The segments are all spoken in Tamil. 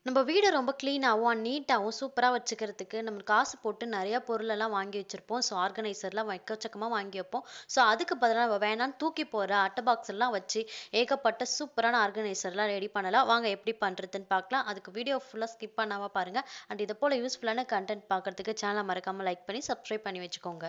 நம்ம வீட ரொம்ப கிளீனாவும், நீட்டாவும், சூப்பரா வச்சுக்கிறதுக்கு நம்ம காசு போட்டு நெறைய பொருளெல்லாம் வாங்கி வச்சிருப்போம். ஸோ ஆர்கனைசர்லாம் எக்கச்சக்கமா வாங்கி வைப்போம். ஸோ அதுக்கு பதிலா நம்ம வேணான்னு தூக்கி போடுற அட்ட பாக்ஸ் எல்லாம் வச்சு ஏகப்பட்ட சூப்பரான ஆர்கனைசர்லாம் ரெடி பண்ணலாம். வாங்க எப்படி பண்றதுன்னு பார்க்கலாம். அதுக்கு வீடியோ ஃபுல்லா ஸ்கிப் பண்ணாம பாருங்க. அண்ட் இது போல யூஸ்ஃபுல்லான கன்டென்ட் பார்க்கறதுக்கு சேனல மறக்காம லைக் பண்ணி சப்ஸ்கிரைப் பண்ணி வச்சுக்கோங்க.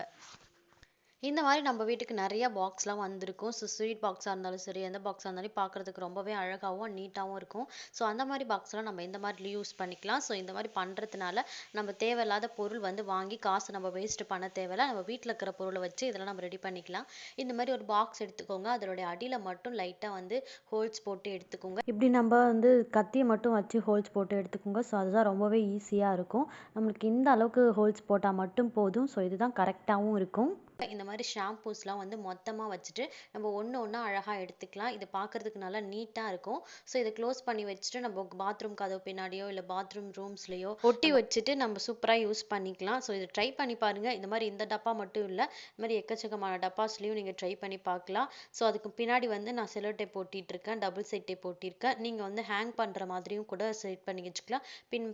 இந்த மாரி நம்ம வீட்டுக்கு நெறைய பாக்ஸ்லாம் வந்திருக்கும். ஸ்வீட் பாக்ஸா இருந்தாலும் சரி, எந்த பாக்ஸா இருந்தாலும் பார்க்கறதுக்கு ரொம்பவே அழகாவும், நீட்டாவும் இருக்கும். ஸோ அந்த மாரி பாக்ஸ்லாம் நம்ம இந்த மாரி யூஸ் பண்ணிக்கலாம். ஸோ இந்த மாரி பண்றதுனால நம்ம தேவையில்லாத பொருள் வந்து வாங்கி காசு நம்ம வேஸ்ட் பண்ண தேவையில்ல. நம்ம வீட்ல இருக்கிற பொருள வச்சு இதெல்லாம் நம்ம ரெடி பண்ணிக்கலாம். இந்த மாரி ஒரு பாக்ஸ் எடுத்துக்கோங்க. அதனுடைய அடியில மட்டும் லைட்டா வந்து ஹோல்ஸ் போட்டு எடுத்துக்கோங்க. இப்படி நம்ம வந்து கத்திய மட்டும் வச்சு ஹோல்ஸ் போட்டு எடுத்துக்கோங்க. ஸோ அதுதான் ரொம்பவே ஈஸியா இருக்கும். நம்மளுக்கு இந்த அளவுக்கு ஹோல்ஸ் போட்டா மட்டும் போதும். ஸோ இதுதான் கரெக்ட்டாவும் இருக்கும். இந்த மாரி ஷாம்பூஸ்லாம் வந்து மொத்தமா வச்சுட்டு, நம்ம ஒண்ணு ஒண்ணா அழகா எடுத்துக்கலாம். இது பார்க்கறதுக்கு நல்லா நீட்டா இருக்கும். ஸோ இத க்ளோஸ் பண்ணி வச்சுட்டு, நம்ம பாத்ரூம் கதவு பின்னாடியோ, இல்ல பாத்ரூம் ரூம்ஸ்லயோ ஒட்டி வச்சுட்டு நம்ம சூப்பரா யூஸ் பண்ணிக்கலாம். ஸோ இத ட்ரை பண்ணி பாருங்க. இந்த மாரி இந்த டப்பா மட்டும் இல்ல. இந்த மாரி எக்கச்சக்கமான டப்பாஸ்லயும் நீங்க ட்ரை பண்ணி பார்க்கலாம். ஸோ அதுக்கு பின்னாடி வந்து நான் செல்லோ டேப் ஒட்டிட்டுருக்கேன். டபுள் சைட் டேப் ஒட்டியிருக்கேன். நீங்க வந்து ஹேங் பண்ற மாதிரியும் கூட செட் பண்ணி வச்சுக்கலாம்.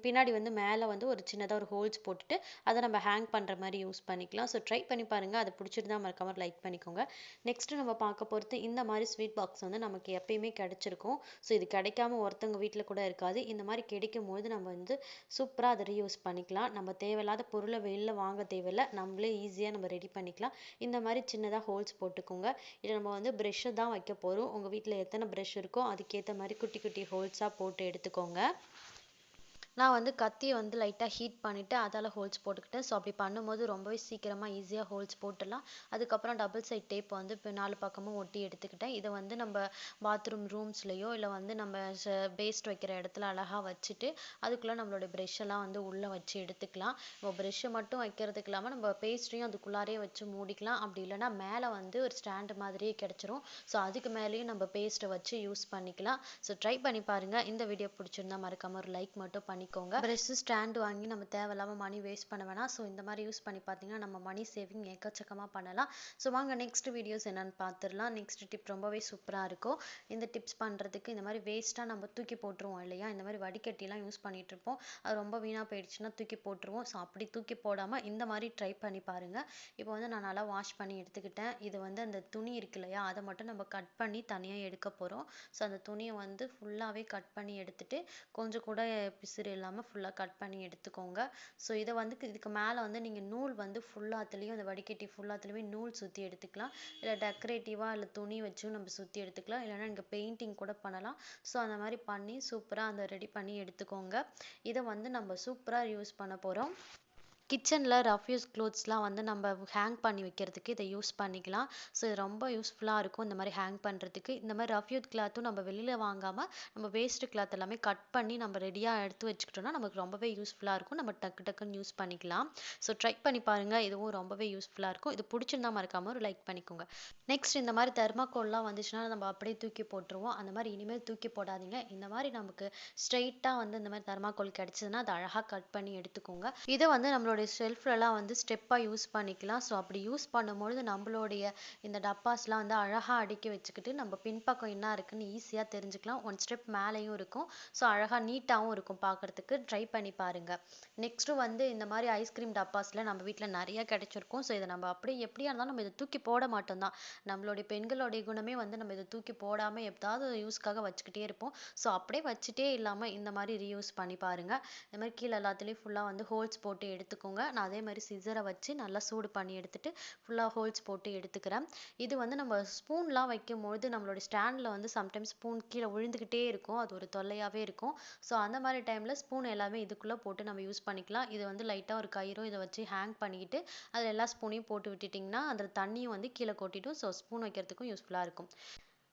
பின்னாடி வந்து மேல வந்து ஒரு சின்னதா ஒரு ஹோல்ஸ் போட்டுட்டு, அத நம்ம ஹேங் பண்ற மாரி யூஸ் பண்ணிக்கலாம். ஸோ ட்ரை பண்ணி பாருங்க. அது பிடிச்சிருந்தா மறக்காம லைக் பண்ணிக்கோங்க. நெக்ஸ்ட் நம்ம பார்க்க போறது இந்த மாதிரி ஸ்வீட் பாக்ஸ் வந்து நமக்கு எப்பயுமே கிடைச்சிருக்கும். ஸோ இது கிடைக்காம ஒருத்தவங்க வீட்ல கூட இருக்காது. இந்த மாதிரி கிடைக்கும்போது நம்ம வந்து சூப்பரா அதை ரீயூஸ் பண்ணிக்கலாம். நம்ம தேவையில்லாத பொருளை வெளில வாங்க தேவையில்ல. நம்மளே ஈஸியா நம்ம ரெடி பண்ணிக்கலாம். இந்த மாதிரி சின்னதா ஹோல்ஸ் போட்டுக்கோங்க. இதில் நம்ம வந்து ப்ரஷ்ஷை தான் வைக்க போறோம். உங்க வீட்ல எத்தனை ப்ரஷ் இருக்கோ அதுக்கேத்த மாதிரி குட்டி குட்டி ஹோல்ஸா போட்டு எடுத்துக்கோங்க. நான் வந்து கத்திய வந்து லைட்டா ஹீட் பண்ணிட்டு அதால ஹோல்ஸ் போட்டுக்கிட்டேன். ஸோ அப்படி பண்ணும்போது ரொம்பவே சீக்கிரமா ஈஸியா ஹோல்ஸ் போட்டுடலாம். அதுக்கப்புறம் டபுள் சைட் டேப் வந்து இப்போ 4 பக்கமும் ஒட்டி எடுத்துக்கிட்டேன். இத வந்து நம்ம பாத்ரூம் ரூம்ஸ்லயோ இல்ல வந்து நம்ம பேஸ்ட் வைக்கிற இடத்துல அழகா வச்சுட்டு, அதுக்குள்ள நம்மளோட பிரஷ் எல்லாம் வந்து உள்ள வச்சு எடுத்துக்கலாம். இப்போ பிரஷ்ஷ மட்டும் வைக்கிறதுக்கு இல்லாம நம்ம பேஸ்ட்ரியும் அதுக்குள்ளாரயே வச்சு மூடிக்கலாம். அப்படி இல்லைன்னா மேல வந்து ஒரு ஸ்டாண்ட் மாதிரியே கிடைச்சிரும். ஸோ அதுக்கு மேலேயும் நம்ம பேஸ்ட்டை வச்சு யூஸ் பண்ணிக்கலாம். ஸோ ட்ரை பண்ணி பாருங்க. இந்த வீடியோ பிடிச்சிருந்தா மறக்காம ஒரு லைக் மட்டும் பண்ணிக்கோங்க. பிரஷ் ஸ்டாண்ட் வாங்கி நம்ம தேவையில்லாம மணி வேஸ்ட் பண்ண வேணாம். ஸோ இந்த மாதிரி யூஸ் பண்ணி பார்த்தீங்கன்னா நம்ம மணி சேவிங் எக்கச்சக்கமா பண்ணலாம். ஸோ வாங்க நெக்ஸ்ட் வீடியோஸ் என்னன்னு பார்த்துடலாம். நெக்ஸ்ட் டிப் ரொம்பவே சூப்பரா இருக்கும். இந்த டிப்ஸ் பண்றதுக்கு இந்த மாதிரி வேஸ்டா நம்ம தூக்கி போட்டுருவோம் இல்லையா? இந்த மாதிரி வடிகட்டிலாம் யூஸ் பண்ணிட்டு இருப்போம். அது ரொம்ப வீணா போயிடுச்சுன்னா தூக்கி போட்டுருவோம். ஸோ அப்படி தூக்கி போடாம இந்த மாதிரி ட்ரை பண்ணி பாருங்க. இப்போ வந்து நான் நல்லா வாஷ் பண்ணி எடுத்துக்கிட்டேன். இது வந்து அந்த துணி இருக்கு இல்லையா? அதை மட்டும் நம்ம கட் பண்ணி தனியா எடுக்க போறோம். ஸோ அந்த துணியை வந்து ஃபுல்லாவே கட் பண்ணி எடுத்துட்டு கொஞ்சம் கூட பிசிறு இல்லாம ஃபுல்லா கட் பண்ணி எடுத்துக்கோங்க. ஸோ இதை வந்து இதுக்கு மேல வந்து நீங்க நூல் வந்து ஃபுல்லாத்துலயும் அந்த வடிகட்டி ஃபுல்லாத்துலயுமே நூல் சுத்தி எடுத்துக்கலாம். இல்ல டெக்கரேட்டிவா இல்ல துணி வச்சும் நம்ம சுத்தி எடுத்துக்கலாம். இல்லைன்னா நீங்க பெயிண்டிங் கூட பண்ணலாம். ஸோ அந்த மாதிரி பண்ணி சூப்பரா அந்த ரெடி பண்ணி எடுத்துக்கோங்க. இதை வந்து நம்ம சூப்பரா யூஸ் பண்ண போறோம். கிச்சன்ல ரஃப் யூஸ் க்ளோத்ஸ்லாம் வந்து நம்ம ஹேங் பண்ணி வைக்கிறதுக்கு இதை யூஸ் பண்ணிக்கலாம். ஸோ இது ரொம்ப யூஸ்ஃபுல்லாக இருக்கும் இந்த மாதிரி ஹேங் பண்ணுறதுக்கு. இந்த மாதிரி ரஃப் யூஸ் கிளாத்தும் நம்ம வெளியில் வாங்காமல் நம்ம வேஸ்ட் கிளாத் எல்லாமே கட் பண்ணி நம்ம ரெடியாக எடுத்து வச்சுக்கிட்டோம்னா நமக்கு ரொம்பவே யூஸ்ஃபுல்லாக இருக்கும். நம்ம டக்கு டக்குன்னு யூஸ் பண்ணிக்கலாம். ஸோ ட்ரை பண்ணி பாருங்கள். இதுவும் ரொம்பவே யூஸ்ஃபுல்லாக இருக்கும். இது பிடிச்சிருந்தா மறக்காம ஒரு லைக் பண்ணிக்கோங்க. நெக்ஸ்ட் இந்த மாதிரி தெர்மாக்கோல்லாம் வந்துச்சுன்னா நம்ம அப்படியே தூக்கி போட்டுருவோம். அந்த மாதிரி இனிமேல் தூக்கி போடாதீங்க. இந்த மாதிரி நமக்கு ஸ்ட்ரெயிட்டாக வந்து இந்த மாதிரி தெர்மாக்கோல் கிடைச்சதுன்னா அதை அழகாக கட் பண்ணி எடுத்துக்கோங்க. இதை வந்து நம்மளுடைய ஷெல்ஃப்லலாம் வந்து ஸ்டெப்பாக யூஸ் பண்ணிக்கலாம். ஸோ அப்படி யூஸ் பண்ணும்பொழுது நம்மளுடைய இந்த டப்பாஸ்லாம் வந்து அழகாக அடுக்கி வச்சுக்கிட்டு நம்ம பின்பக்கம் என்ன இருக்குன்னு ஈஸியாக தெரிஞ்சுக்கலாம். ஒன் ஸ்டெப் மேலேயும் இருக்கும். ஸோ அழகாக நீட்டாகவும் இருக்கும் பார்க்குறதுக்கு. ட்ரை பண்ணி பாருங்க. நெக்ஸ்ட்டு வந்து இந்த மாதிரி ஐஸ்கிரீம் டப்பாஸில் நம்ம வீட்டில் நிறைய கிடைச்சிருக்கும். ஸோ இதை நம்ம அப்படியே எப்படியா இருந்தாலும் நம்ம இதை தூக்கி போட மாட்டோம் தான். நம்மளுடைய பெண்களுடைய குணமே வந்து நம்ம இதை தூக்கி போடாமல் எப்போதாவது யூஸ்க்காக வச்சுக்கிட்டே இருப்போம். ஸோ அப்படியே வச்சுட்டே இல்லாமல் இந்த மாதிரி ரீயூஸ் பண்ணி பாருங்க. இந்த மாதிரி கீழே எல்லாத்துலேயும் ஃபுல்லாக வந்து ஹோல்ஸ் போட்டு எடுத்துக்கோங்க. நான் அதே மாதிரி சிசரை வச்சு நல்லா சூடு பண்ணி எடுத்துட்டு ஃபுல்லாக ஹோல்ஸ் போட்டு எடுத்துக்கிறேன். இது வந்து நம்ம ஸ்பூன்லாம் வைக்கும்பொழுது நம்மளோட ஸ்டாண்டில் வந்து சம்டைம்ஸ் ஸ்பூன் கீழே விழுந்துக்கிட்டே இருக்கும். அது ஒரு தொல்லையாகவே இருக்கும். ஸோ அந்த மாதிரி டைமில் ஸ்பூன் எல்லாமே இதுக்குள்ளே போட்டு நம்ம யூஸ் பண்ணிக்கலாம். இது வந்து லைட்டாக ஒரு கயிறும் இதை வச்சு ஹேங் பண்ணிக்கிட்டு அதில் எல்லா ஸ்பூனையும் போட்டு விட்டுட்டிங்கன்னா அந்த தண்ணியும் வந்து கீழே கொட்டிடும். ஸோ ஸ்பூன் வைக்கிறதுக்கும் யூஸ்ஃபுல்லாக இருக்கும்.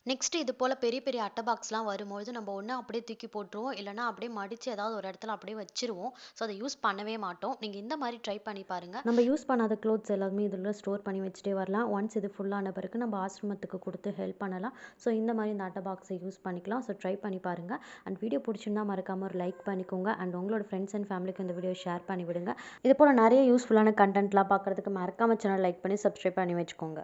நெக்ஸ்ட் இது போல பெரிய பெரிய அட்டை பாக்ஸ்லாம் வரும்பொழுது நம்ம ஒண்ணு அப்படியே தூக்கி போட்டுருவோம். இல்லைன்னா அப்படியே மடிச்சு ஏதாவது ஒரு இடத்துல அப்படியே வச்சிருவோம். ஸோ அதை யூஸ் பண்ணவே மாட்டோம். நீங்க இந்த மாதிரி ட்ரை பண்ணி பாருங்க. நம்ம யூஸ் பண்ணாத க்ளோத்ஸ் எல்லாமே இதில் ஸ்டோர் பண்ணி வச்சுட்டே வரலாம். ஒன்ஸ் இது ஃபுல்லான பிறகு நம்ம ஆசிரமத்துக்கு கொடுத்து ஹெல்ப் பண்ணலாம். ஸோ இந்த மாதிரி இந்த அட்டை பாக்ஸை யூஸ் பண்ணிக்கலாம். ஸோ ட்ரை பண்ணி பாருங்க. அண்ட் வீடியோ பிடிச்சிருந்தா மறக்காம ஒரு லைக் பண்ணிக்கோங்க. அண்ட் உங்களோட ஃப்ரெண்ட்ஸ் அண்ட் ஃபேமிலிக்கு இந்த வீடியோ ஷேர் பண்ணி விடுங்க. இது போல நிறைய யூஸ்ஃபுல்லான கண்டென்ட்லாம் பார்க்கறதுக்கு மறக்காம சேனல் லைக் பண்ணி சப்ஸ்கிரைப் பண்ணி வச்சுக்கோங்க.